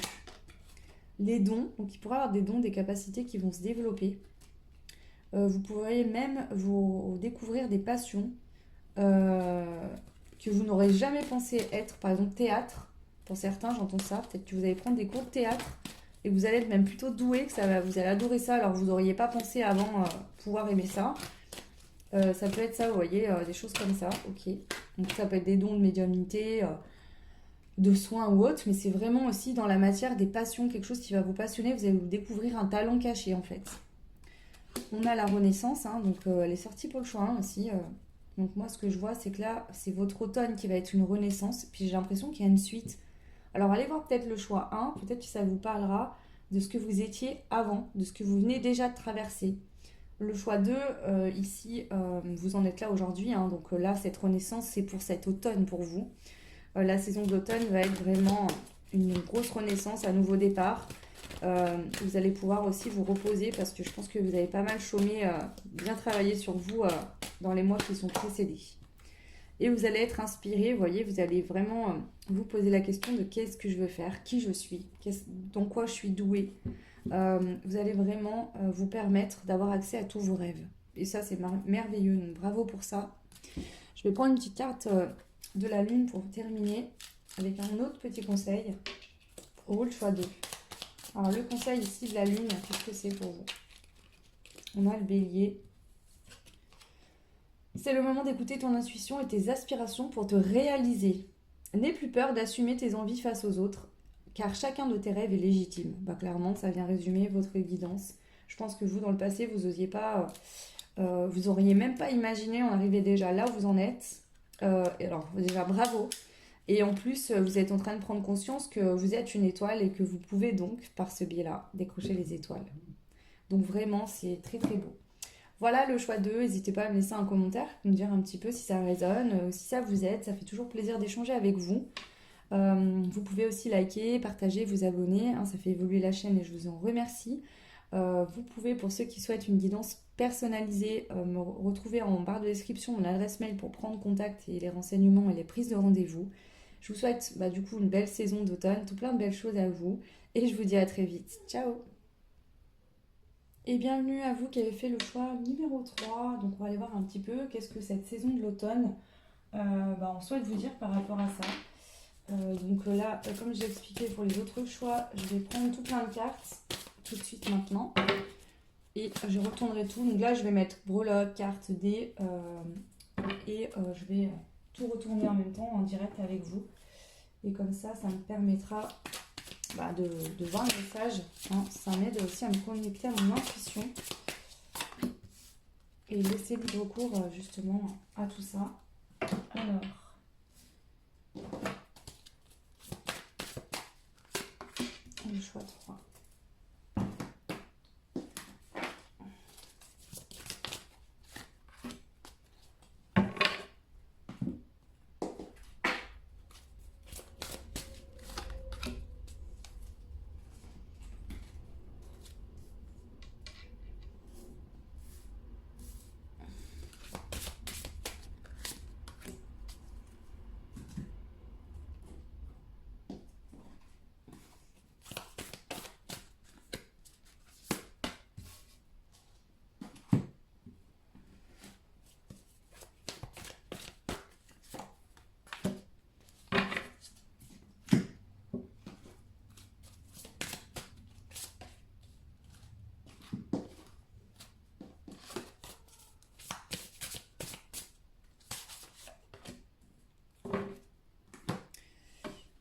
Les dons, donc il pourra y avoir des dons, des capacités qui vont se développer. Vous pourrez même vous découvrir des passions euh, que vous n'aurez jamais pensé être. Par exemple, théâtre, pour certains, j'entends ça. Peut-être que vous allez prendre des cours de théâtre et vous allez être même plutôt doué, vous allez adorer ça alors que vous n'auriez pas pensé avant pouvoir aimer ça. Ça peut être ça, vous voyez, des choses comme ça, ok. Donc ça peut être des dons de médiumnité, de soins ou autre, mais c'est vraiment aussi dans la matière des passions, quelque chose qui va vous passionner, vous allez vous découvrir un talent caché en fait. On a la Renaissance, hein, donc elle est sortie pour le choix 1 aussi. Donc moi ce que je vois c'est que là c'est votre automne qui va être une renaissance, puis j'ai l'impression qu'il y a une suite. Alors allez voir peut-être le choix 1, peut-être que ça vous parlera de ce que vous étiez avant, de ce que vous venez déjà de traverser. Le choix 2, ici, vous en êtes là aujourd'hui, hein, donc là cette renaissance c'est pour cet automne pour vous. La saison de l'automne va être vraiment une grosse renaissance, un nouveau départ. Vous allez pouvoir aussi vous reposer parce que je pense que vous avez pas mal chômé, bien travaillé sur vous dans les mois qui sont précédés. Et vous allez être inspiré, vous voyez, vous allez vraiment vous poser la question de qu'est-ce que je veux faire, qui je suis, dans quoi je suis douée. Vous allez vraiment vous permettre d'avoir accès à tous vos rêves. Et ça, c'est merveilleux, donc bravo pour ça. Je vais prendre une petite carte de la lune pour terminer avec un autre petit conseil pour le choix 2. Alors le conseil ici de la lune, qu'est-ce que c'est pour vous? On a le bélier. C'est le moment d'écouter ton intuition et tes aspirations pour te réaliser. N'aie plus peur d'assumer tes envies face aux autres, car chacun de tes rêves est légitime. Clairement, ça vient résumer votre guidance. Je pense que vous, dans le passé, vous n'osiez pas, vous auriez même pas imaginé en arriver déjà là où vous en êtes. Et alors, déjà, bravo. Et en plus, vous êtes en train de prendre conscience que vous êtes une étoile et que vous pouvez donc, par ce biais-là, décrocher les étoiles. Donc vraiment, c'est très très beau. Voilà le choix 2. N'hésitez pas à me laisser un commentaire, me dire un petit peu si ça résonne, si ça vous aide. Ça fait toujours plaisir d'échanger avec vous. Vous pouvez aussi liker, partager, vous abonner. Hein, ça fait évoluer la chaîne et je vous en remercie. Vous pouvez, pour ceux qui souhaitent une guidance personnalisée, me retrouver en barre de description mon adresse mail pour prendre contact et les renseignements et les prises de rendez-vous. Je vous souhaite du coup une belle saison d'automne, tout plein de belles choses à vous. Et je vous dis à très vite. Ciao! Et bienvenue à vous qui avez fait le choix numéro 3. Donc on va aller voir un petit peu qu'est-ce que cette saison de l'automne on souhaite vous dire par rapport à ça. Donc là, comme j'ai expliqué pour les autres choix, je vais prendre tout plein de cartes tout de suite maintenant. Et je retournerai tout. Donc là, je vais mettre breloque, carte, dés. Et je vais tout retourner en même temps en direct avec vous. Et comme ça, ça me permettra de voir le message. Hein. Ça m'aide aussi à me connecter à mon intuition. Et laisser libre cours justement à tout ça. Alors, le choix 3.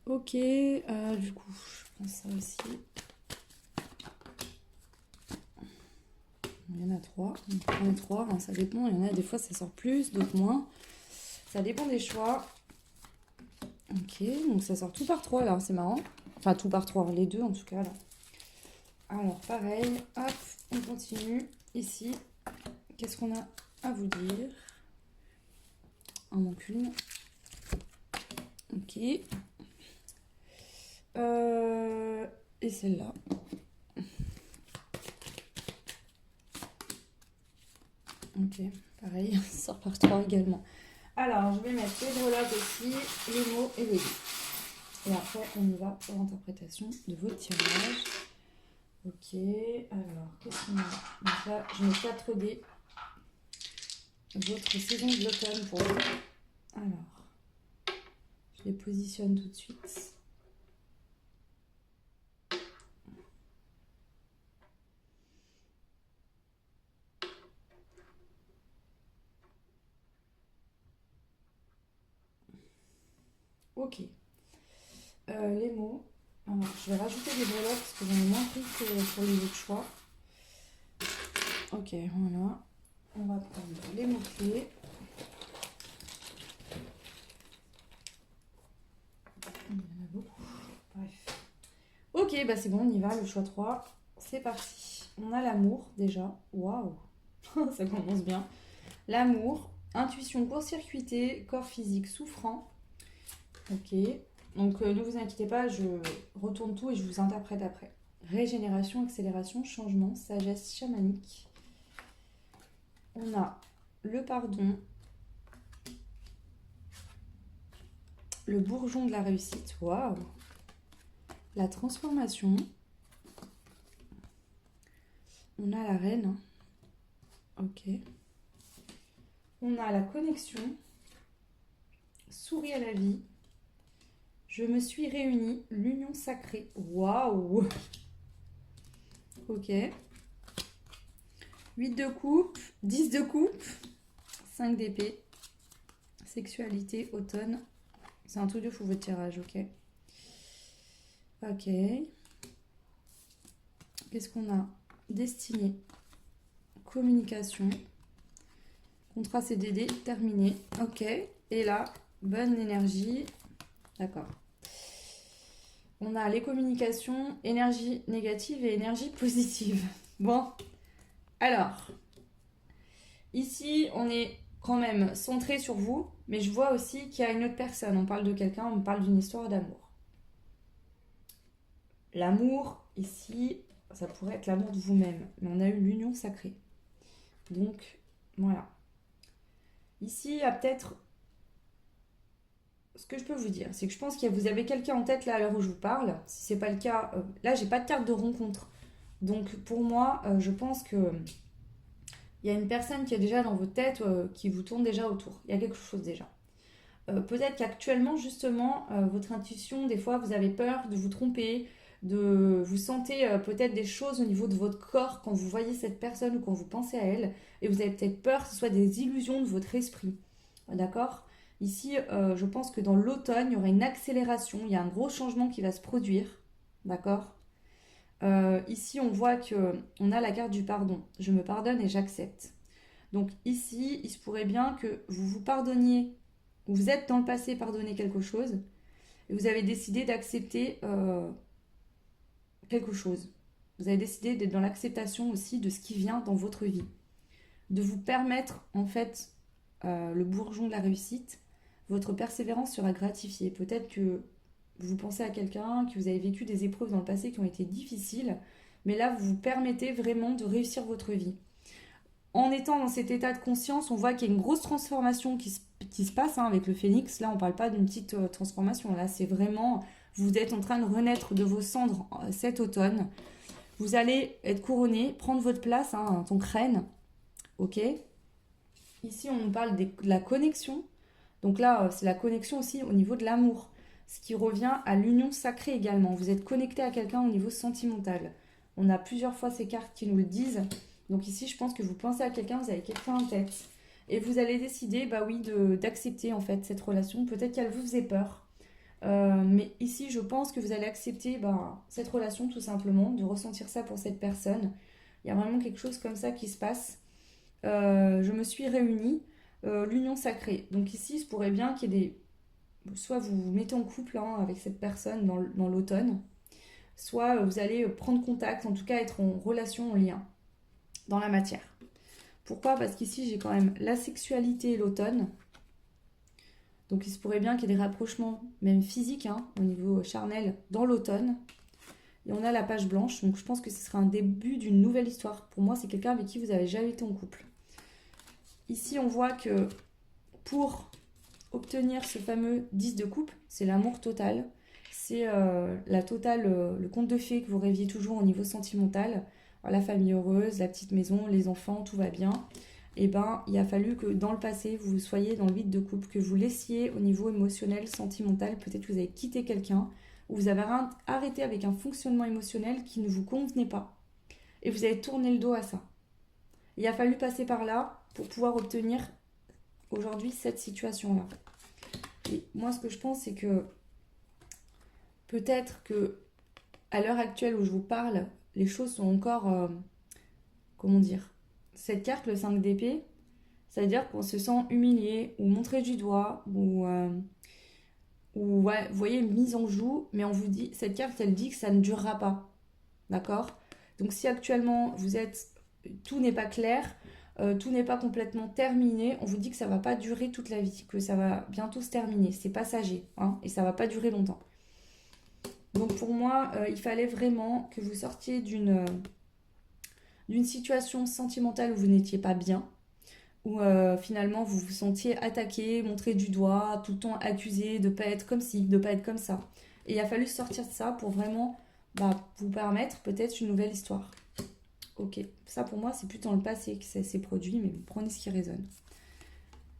Ok, du coup, je prends ça aussi. Il y en a 3. On prend les 3, hein, ça dépend. Il y en a des fois ça sort plus, d'autres moins. Ça dépend des choix. Ok, donc ça sort tout par 3 là, c'est marrant. Enfin, tout par 3, les deux en tout cas là. Alors, pareil, hop, on continue. Ici, qu'est-ce qu'on a à vous dire? Un manque une. Ok. Et celle-là. Ok. Ok, pareil, ça sort par 3 également. Alors, je vais mettre les breloques aussi, les mots et les livres. Et après, on y va pour l'interprétation de votre tirage. Ok, alors, qu'est-ce qu'on a? Donc là, je mets 4 dés. Votre saison de l'automne pour vous. Alors, je les positionne tout de suite. Ok. Les mots. Alors, je vais rajouter des breloques parce que j'en ai moins pris que pour les autres choix. Ok, voilà. On va prendre les mots-clés. Il y en a beaucoup. Bref. Ok, bah c'est bon, on y va, le choix 3. C'est parti. On a l'amour déjà. Waouh. Ça commence bien. L'amour, intuition court-circuitée, corps physique souffrant. Ok. Donc ne vous inquiétez pas, je retourne tout et je vous interprète après. Régénération, accélération, changement, sagesse chamanique. On a le pardon, le bourgeon de la réussite, waouh, la transformation. On a la reine, ok. On a la connexion, souris à la vie. Je me suis réunie, l'union sacrée, waouh. Ok. 8 de coupe, 10 de coupe, 5 d'épée, sexualité, automne. C'est un truc de fou votre tirage, ok. Ok. Qu'est-ce qu'on a? Destinée, communication, contrat CDD, terminé. Ok. Et là, bonne énergie. D'accord. On a les communications, énergie négative et énergie positive. Bon. Alors, ici, on est quand même centré sur vous, mais je vois aussi qu'il y a une autre personne. On parle de quelqu'un, on parle d'une histoire d'amour. L'amour, ici, ça pourrait être l'amour de vous-même, mais on a eu l'union sacrée. Donc, voilà. Ici, il y a peut-être... Ce que je peux vous dire, c'est que je pense que vous avez quelqu'un en tête là à l'heure où je vous parle. Si c'est pas le cas, là, j'ai pas de carte de rencontre. Donc, pour moi, je pense que il y a une personne qui est déjà dans votre tête, qui vous tourne déjà autour. Il y a quelque chose déjà. Peut-être qu'actuellement, justement, votre intuition, des fois, vous avez peur de vous tromper, vous sentez peut-être des choses au niveau de votre corps quand vous voyez cette personne ou quand vous pensez à elle, et vous avez peut-être peur que ce soit des illusions de votre esprit. D'accord? Ici, je pense que dans l'automne, il y aura une accélération, il y a un gros changement qui va se produire. D'accord? Ici, on voit que on a la carte du pardon. Je me pardonne et j'accepte. Donc ici, il se pourrait bien que vous vous pardonniez, vous êtes dans le passé pardonné quelque chose, et vous avez décidé d'accepter quelque chose. Vous avez décidé d'être dans l'acceptation aussi de ce qui vient dans votre vie. De vous permettre, en fait, le bourgeon de la réussite, votre persévérance sera gratifiée. Peut-être que vous pensez à quelqu'un, que vous avez vécu des épreuves dans le passé qui ont été difficiles, mais là, vous vous permettez vraiment de réussir votre vie. En étant dans cet état de conscience, on voit qu'il y a une grosse transformation qui se passe avec le phénix. Là, on ne parle pas d'une petite transformation. Là, c'est vraiment, vous êtes en train de renaître de vos cendres cet automne. Vous allez être couronné, prendre votre place en tant que reine. Ok. Ici, on nous parle de la connexion. Donc là, c'est la connexion aussi au niveau de l'amour. Ce qui revient à l'union sacrée également. Vous êtes connecté à quelqu'un au niveau sentimental. On a plusieurs fois ces cartes qui nous le disent. Donc ici, je pense que vous pensez à quelqu'un, vous avez quelqu'un en tête. Et vous allez décider, bah oui, d'accepter en fait cette relation. Peut-être qu'elle vous faisait peur. Mais ici, je pense que vous allez accepter cette relation tout simplement, de ressentir ça pour cette personne. Il y a vraiment quelque chose comme ça qui se passe. Je me suis réunie, l'union sacrée. Donc ici, il se pourrait bien qu'il y ait des... Soit vous vous mettez en couple avec cette personne dans l'automne, soit vous allez prendre contact, en tout cas être en relation, en lien, dans la matière. Pourquoi? Parce qu'ici, j'ai quand même la sexualité et l'automne. Donc il se pourrait bien qu'il y ait des rapprochements, même physiques, au niveau charnel, dans l'automne. Et on a la page blanche, donc je pense que ce sera un début d'une nouvelle histoire. Pour moi, c'est quelqu'un avec qui vous avez jamais été en couple. ici, on voit que pour obtenir ce fameux 10 de coupe, c'est l'amour total. C'est la totale, le conte de fées que vous rêviez toujours au niveau sentimental. La famille heureuse, la petite maison, les enfants, tout va bien. Et ben, il a fallu que dans le passé, vous soyez dans le 8 de coupe, que vous laissiez au niveau émotionnel, sentimental. Peut-être que vous avez quitté quelqu'un, ou vous avez arrêté avec un fonctionnement émotionnel qui ne vous convenait pas. Et vous avez tourné le dos à ça. Il a fallu passer par là pour pouvoir obtenir aujourd'hui cette situation-là. Et moi, ce que je pense, c'est que peut-être que à l'heure actuelle où je vous parle, les choses sont encore, comment dire, cette carte, le 5 d'épée, ça veut dire qu'on se sent humilié ou montré du doigt ou ouais, vous voyez, une mise en joue, mais on vous dit, cette carte, elle dit que ça ne durera pas, d'accord? Donc si actuellement vous êtes, tout n'est pas clair, tout n'est pas complètement terminé, on vous dit que ça va pas durer toute la vie, que ça va bientôt se terminer, c'est passager, hein, et ça va pas durer longtemps. Donc pour moi, il fallait vraiment que vous sortiez d'une situation sentimentale où vous n'étiez pas bien, où finalement vous vous sentiez attaqué, montré du doigt, tout le temps accusé de ne pas être comme ci, de ne pas être comme ça. Et il a fallu sortir de ça pour vraiment vous permettre peut-être une nouvelle histoire. Ok, ça pour moi c'est plus dans le passé que ça s'est produit, mais vous prenez ce qui résonne.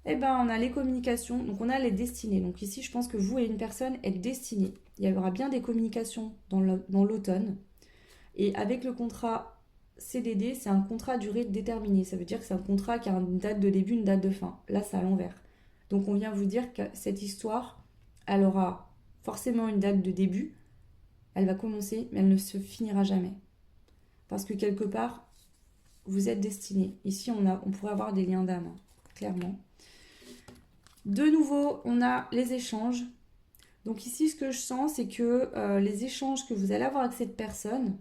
Eh ben on a les communications, donc on a les destinées. Donc ici je pense que vous et une personne êtes destinés. Il y aura bien des communications dans l'automne. Et avec le contrat CDD, c'est un contrat à durée déterminée. Ça veut dire que c'est un contrat qui a une date de début, une date de fin. Là, c'est à l'envers. Donc, on vient vous dire que cette histoire, elle aura forcément une date de début. Elle va commencer, mais elle ne se finira jamais. Parce que quelque part, vous êtes destiné. Ici, on pourrait avoir des liens d'âme, hein, clairement. De nouveau, on a les échanges. Donc ici, ce que je sens, c'est que les échanges que vous allez avoir avec cette personne,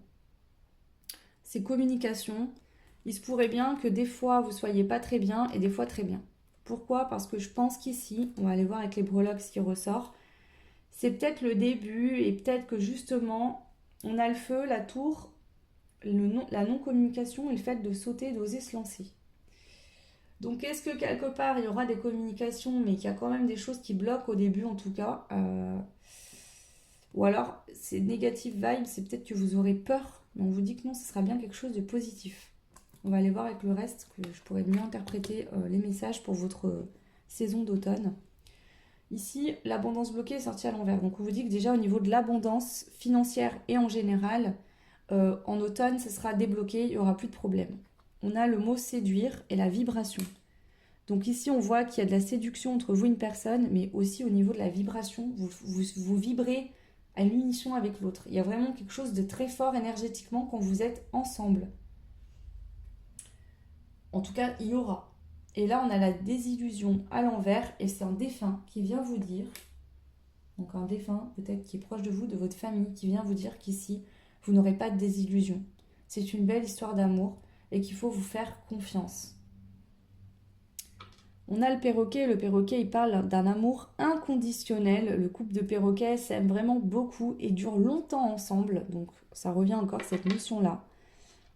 ces communications, il se pourrait bien que des fois vous soyez pas très bien et des fois très bien. Pourquoi? Parce que je pense qu'ici, on va aller voir avec les breloques ce qui ressort, c'est peut-être le début et peut-être que justement, on a le feu, la tour, la non-communication et le fait de sauter, d'oser se lancer. Donc est-ce que quelque part il y aura des communications mais qu'il y a quand même des choses qui bloquent au début en tout cas ou alors ces négatives vibes, c'est peut-être que vous aurez peur, mais on vous dit que non, ce sera bien quelque chose de positif. On va aller voir avec le reste, que je pourrais mieux interpréter les messages pour votre saison d'automne. Ici, l'abondance bloquée est sortie à l'envers. Donc on vous dit que déjà au niveau de l'abondance financière et en général, en automne, ce sera débloqué, il n'y aura plus de problème. On a le mot séduire et la vibration. Donc ici, on voit qu'il y a de la séduction entre vous et une personne, mais aussi au niveau de la vibration, vous vibrez à l'unisson avec l'autre. Il y a vraiment quelque chose de très fort énergétiquement quand vous êtes ensemble. En tout cas, il y aura. Et là, on a la désillusion à l'envers, et c'est un défunt qui vient vous dire, donc un défunt peut-être qui est proche de vous, de votre famille, qui vient vous dire qu'ici, vous n'aurez pas de désillusion. C'est une belle histoire d'amour et qu'il faut vous faire confiance. On a le perroquet il parle d'un amour inconditionnel. Le couple de perroquets s'aime vraiment beaucoup et dure longtemps ensemble, donc ça revient encore cette notion-là.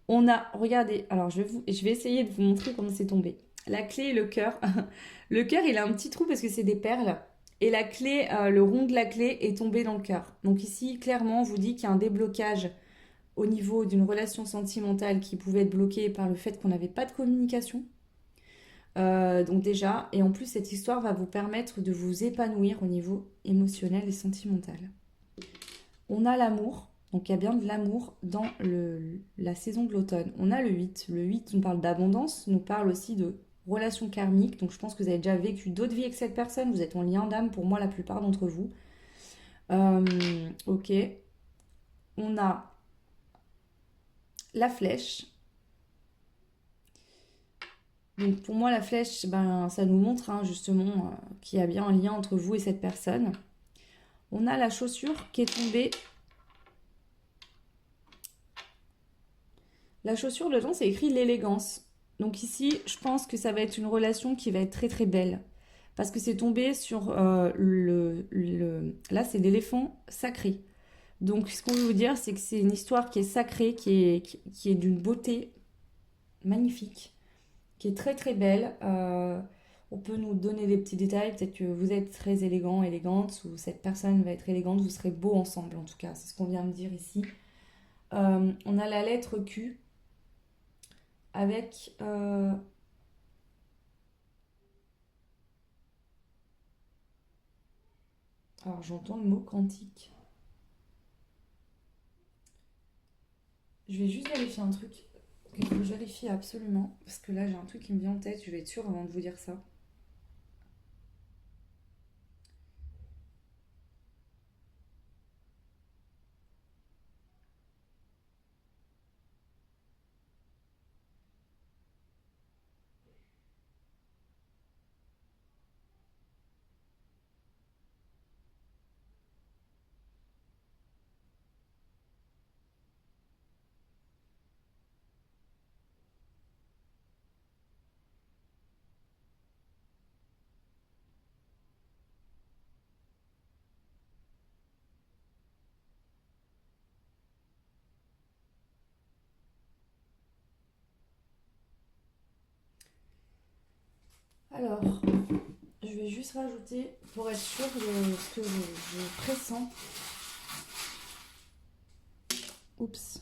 On a, regardez, alors je vais essayer de vous montrer comment c'est tombé. La clé et le cœur. Le cœur, il a un petit trou parce que c'est des perles. Et la clé, le rond de la clé est tombé dans le cœur. Donc ici, clairement, on vous dit qu'il y a un déblocage au niveau d'une relation sentimentale qui pouvait être bloquée par le fait qu'on n'avait pas de communication. Donc déjà, et en plus, cette histoire va vous permettre de vous épanouir au niveau émotionnel et sentimental. On a l'amour. Donc il y a bien de l'amour dans la saison de l'automne. On a le 8. Le 8 nous parle d'abondance, nous parle aussi de relations karmiques. Donc je pense que vous avez déjà vécu d'autres vies avec cette personne. Vous êtes en lien d'âme pour moi, la plupart d'entre vous. Ok. On a la flèche. Donc pour moi, la flèche, ça nous montre justement qu'il y a bien un lien entre vous et cette personne. On a la chaussure qui est tombée. La chaussure, dedans, c'est écrit l'élégance. Donc ici, je pense que ça va être une relation qui va être très très belle. Parce que c'est tombé sur là, c'est l'éléphant sacré. Donc ce qu'on veut vous dire, c'est que c'est une histoire qui est sacrée, qui est d'une beauté magnifique, qui est très très belle. On peut nous donner des petits détails, peut-être que vous êtes très élégant, élégante, ou cette personne va être élégante, vous serez beau ensemble en tout cas, c'est ce qu'on vient de dire ici. On a la lettre Q avec... alors j'entends le mot quantique. Je vais juste vérifier un truc qu'il faut que je vérifie absolument, parce que là j'ai un truc qui me vient en tête, je vais être sûre avant de vous dire ça. Alors, je vais juste rajouter, pour être sûre de ce que je pressens. Oups.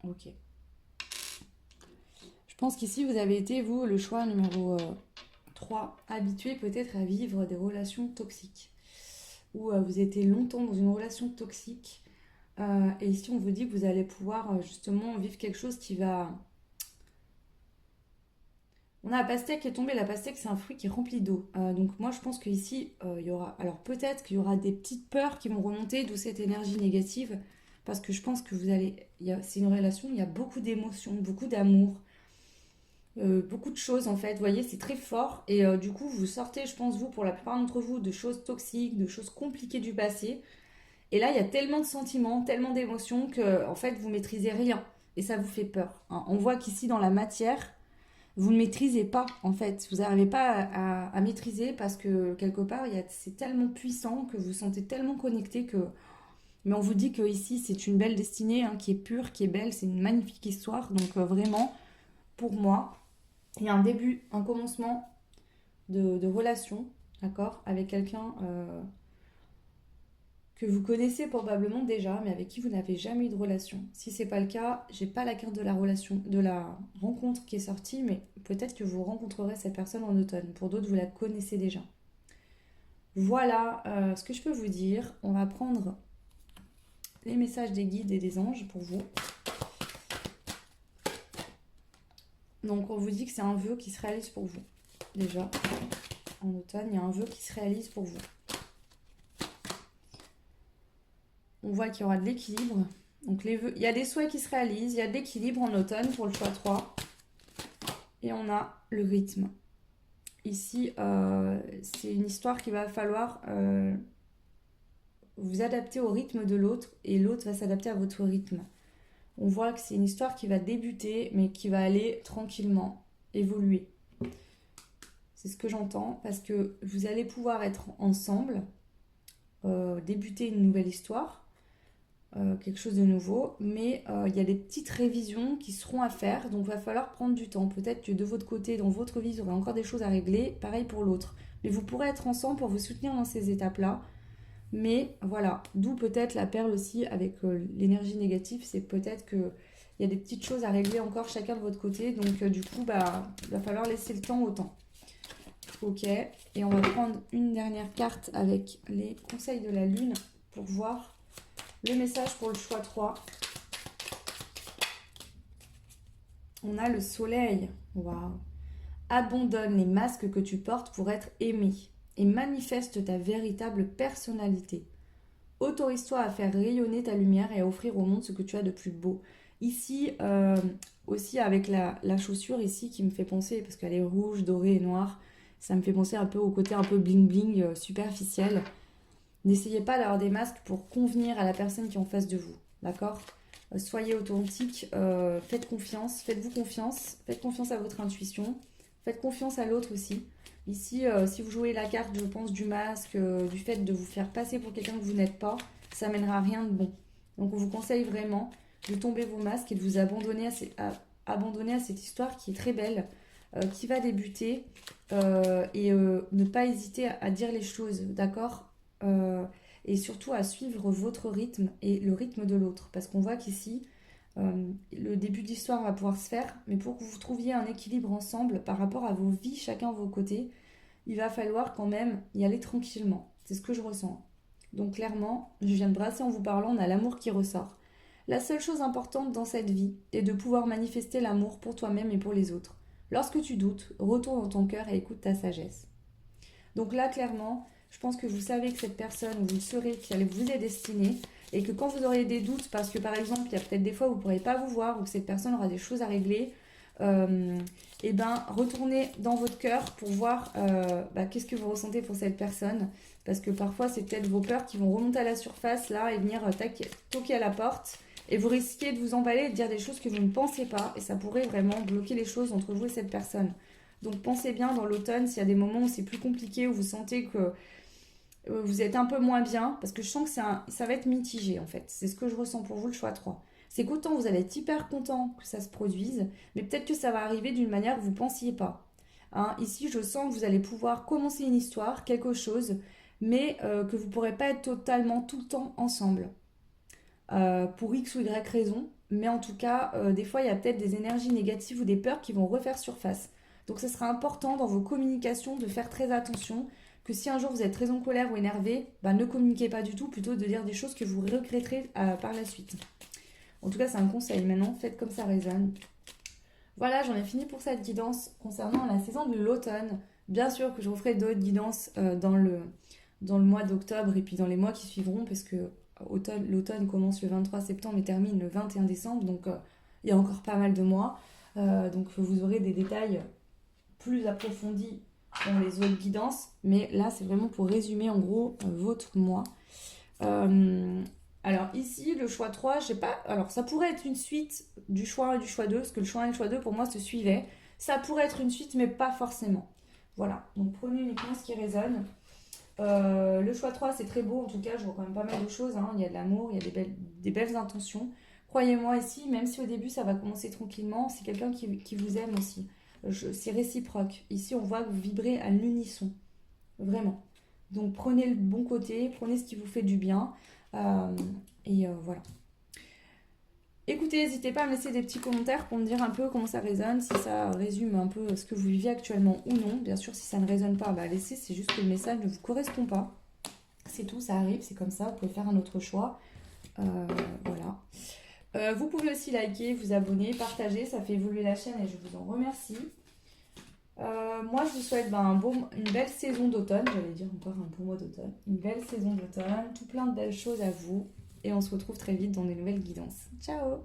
Ok. Je pense qu'ici, vous avez été, vous, le choix numéro 3, habitué peut-être à vivre des relations toxiques. Ou vous étiez longtemps dans une relation toxique. Et ici, on vous dit que vous allez pouvoir justement vivre quelque chose qui va... On a la pastèque qui est tombée. La pastèque, c'est un fruit qui est rempli d'eau. Donc moi, je pense qu'ici, il y aura... Alors peut-être qu'il y aura des petites peurs qui vont remonter, d'où cette énergie négative. Parce que je pense que vous allez... C'est une relation, il y a beaucoup d'émotions, beaucoup d'amour. Beaucoup de choses en fait, vous voyez, c'est très fort et du coup vous sortez, je pense vous, pour la plupart d'entre vous, de choses toxiques, de choses compliquées du passé et là il y a tellement de sentiments, tellement d'émotions que en fait vous maîtrisez rien et ça vous fait peur, hein. On voit qu'ici dans la matière, vous ne maîtrisez pas en fait, vous n'arrivez pas à maîtriser parce que quelque part c'est tellement puissant que vous vous sentez tellement connecté que... Mais on vous dit que ici c'est une belle destinée, hein, qui est pure, qui est belle, c'est une magnifique histoire, donc vraiment pour moi il y a un début, un commencement de relation, d'accord, avec quelqu'un que vous connaissez probablement déjà, mais avec qui vous n'avez jamais eu de relation. Si c'est pas le cas, j'ai pas la carte de la relation, de la rencontre qui est sortie, mais peut-être que vous rencontrerez cette personne en automne. Pour d'autres, vous la connaissez déjà. Voilà ce que je peux vous dire. On va prendre les messages des guides et des anges pour vous. Donc on vous dit que c'est un vœu qui se réalise pour vous. Déjà, en automne, il y a un vœu qui se réalise pour vous. On voit qu'il y aura de l'équilibre. Donc les vœux, il y a des souhaits qui se réalisent, il y a de l'équilibre en automne pour le choix 3. Et on a le rythme. Ici, c'est une histoire qu'il va falloir vous adapter au rythme de l'autre et l'autre va s'adapter à votre rythme. On voit que c'est une histoire qui va débuter mais qui va aller tranquillement, évoluer. C'est ce que j'entends parce que vous allez pouvoir être ensemble, débuter une nouvelle histoire. Quelque chose de nouveau, mais il y a des petites révisions qui seront à faire, donc il va falloir prendre du temps. Peut-être que de votre côté, dans votre vie, vous aurez encore des choses à régler, pareil pour l'autre. Mais vous pourrez être ensemble pour vous soutenir dans ces étapes-là. Mais voilà, d'où peut-être la perle aussi avec l'énergie négative, c'est peut-être qu'il y a des petites choses à régler encore chacun de votre côté, donc du coup, il va falloir laisser le temps au temps. Ok, et on va prendre une dernière carte avec les conseils de la lune pour voir le message pour le choix 3. On a le soleil. Waouh. Abandonne les masques que tu portes pour être aimé et manifeste ta véritable personnalité. Autorise-toi à faire rayonner ta lumière et à offrir au monde ce que tu as de plus beau. Ici, aussi avec la chaussure ici qui me fait penser, parce qu'elle est rouge, dorée et noire, ça me fait penser un peu au côté un peu bling bling, superficiel. N'essayez pas d'avoir des masques pour convenir à la personne qui est en face de vous, d'accord ? Soyez authentique, faites confiance, faites-vous confiance, faites confiance à votre intuition, faites confiance à l'autre aussi. Ici, si vous jouez la carte, je pense, du masque, du fait de vous faire passer pour quelqu'un que vous n'êtes pas, ça mènera à rien de bon. Donc on vous conseille vraiment de tomber vos masques et de vous abandonner abandonner à cette histoire qui est très belle, qui va débuter, et ne pas hésiter à dire les choses, d'accord? Et surtout à suivre votre rythme et le rythme de l'autre. Parce qu'on voit qu'ici, le début d'histoire va pouvoir se faire, mais pour que vous trouviez un équilibre ensemble par rapport à vos vies, chacun de vos côtés, il va falloir quand même y aller tranquillement. C'est ce que je ressens. Donc clairement, je viens de brasser en vous parlant, on a l'amour qui ressort. La seule chose importante dans cette vie est de pouvoir manifester l'amour pour toi-même et pour les autres. Lorsque tu doutes, retourne dans ton cœur et écoute ta sagesse. Donc là, clairement, je pense que vous savez que cette personne, vous le saurez, qu'elle vous est destinée, et que quand vous aurez des doutes, parce que par exemple, il y a peut-être des fois où vous ne pourrez pas vous voir, ou que cette personne aura des choses à régler, et ben retournez dans votre cœur pour voir qu'est-ce que vous ressentez pour cette personne. Parce que parfois, c'est peut-être vos peurs qui vont remonter à la surface là et venir toquer à la porte. Et vous risquez de vous emballer et de dire des choses que vous ne pensez pas. Et ça pourrait vraiment bloquer les choses entre vous et cette personne. Donc pensez bien dans l'automne, s'il y a des moments où c'est plus compliqué, où vous sentez que vous êtes un peu moins bien. Parce que je sens que ça va être mitigé en fait. C'est ce que je ressens pour vous, le choix 3. C'est qu'autant vous allez être hyper content que ça se produise, mais peut-être que ça va arriver d'une manière que vous ne pensiez pas. Hein, ici, je sens que vous allez pouvoir commencer une histoire, quelque chose, mais que vous ne pourrez pas être totalement tout le temps ensemble. Pour X ou Y raison, mais en tout cas, des fois, il y a peut-être des énergies négatives ou des peurs qui vont refaire surface. Donc, ce sera important dans vos communications de faire très attention, que si un jour vous êtes très en colère ou énervé, ne communiquez pas du tout, plutôt de dire des choses que vous regretterez par la suite. En tout cas, c'est un conseil. Maintenant, faites comme ça résonne. Voilà, j'en ai fini pour cette guidance concernant la saison de l'automne. Bien sûr que je referai d'autres guidances dans le mois d'octobre et puis dans les mois qui suivront, parce que l'automne commence le 23 septembre et termine le 21 décembre, donc il y a encore pas mal de mois. Donc vous aurez des détails plus approfondis dans les autres guidances, mais là c'est vraiment pour résumer en gros votre mois. Alors ici, le choix 3, je sais pas, alors ça pourrait être une suite du choix 1 et du choix 2, parce que le choix 1 et le choix 2 pour moi se suivaient. Ça pourrait être une suite, mais pas forcément. Voilà, donc prenez uniquement ce qui résonne. Le choix 3, c'est très beau, en tout cas, je vois quand même pas mal de choses. Hein. Il y a de l'amour, il y a des belles intentions. Croyez-moi ici, même si au début ça va commencer tranquillement, c'est quelqu'un qui vous aime aussi. C'est réciproque. Ici, on voit que vous vibrez à l'unisson. Vraiment. Donc prenez le bon côté, prenez ce qui vous fait du bien. Voilà. Écoutez, n'hésitez pas à me laisser des petits commentaires pour me dire un peu comment ça résonne, si ça résume un peu ce que vous vivez actuellement ou non. Bien sûr, si ça ne résonne pas, laissez, c'est juste que le message ne vous correspond pas. C'est tout, ça arrive, c'est comme ça, vous pouvez faire un autre choix. Voilà. Vous pouvez aussi liker, vous abonner, partager, ça fait évoluer la chaîne et je vous en remercie. Moi, je vous souhaite une belle saison d'automne, j'allais dire encore un beau mois d'automne, une belle saison d'automne, tout plein de belles choses à vous, et on se retrouve très vite dans des nouvelles guidances. Ciao!